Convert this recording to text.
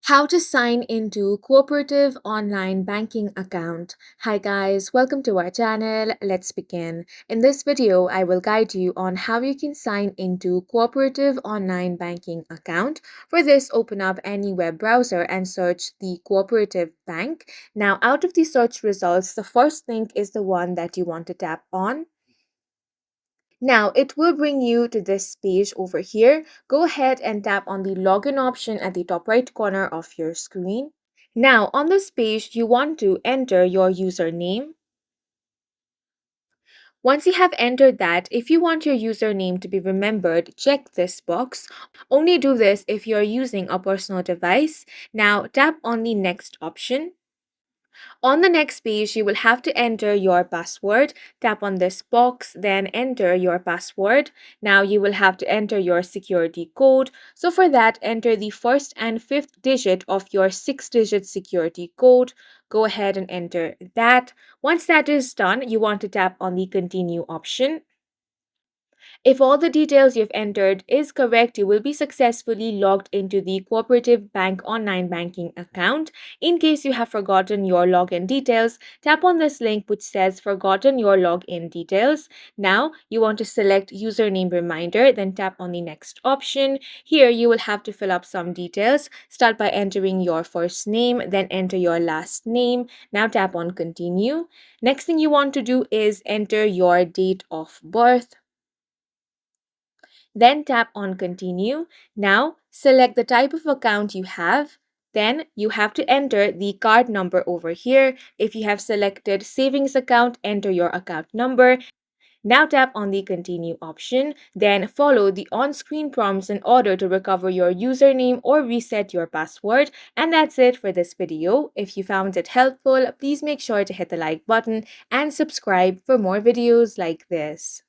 How to sign into Cooperative online banking account. Hi guys, welcome to our channel. Let's begin. In this video, I will guide you on how you can sign into Cooperative online banking account. For this, open up any web browser and search the Cooperative Bank. Now, out of the search results, the first link is the one that you want to tap on. Now, it will bring you to this page over here. Go ahead and tap on the login option at the top right corner of your screen. Now, on this page, you want to enter your username. Once you have entered that, if you want your username to be remembered, check this box. Only do this if you're using a personal device. Now, tap on the next option. On the next page, you will have to enter your password. Tap on this box, then enter your password. Now you will have to enter your security code. So for that, enter the first and fifth digit of your 6-digit security code. Go ahead and enter that. Once that is done, you want to tap on the continue option. If all the details you've entered is correct, you will be successfully logged into the Cooperative Bank online banking account. In case you have forgotten your login details, tap on this link which says forgotten your login details. Now you want to select username reminder, then tap on the next option. Here you will have to fill up some details. Start by entering your first name, then enter your last name. Now tap on continue. Next thing you want to do is enter your date of birth. Then tap on continue. Now select the type of account you have. Then you have to enter the card number over here. If you have selected savings account, enter your account number. Now tap on the continue option. Then follow the on-screen prompts in order to recover your username or reset your password. And that's it for this video. If you found it helpful, please make sure to hit the like button and subscribe for more videos like this.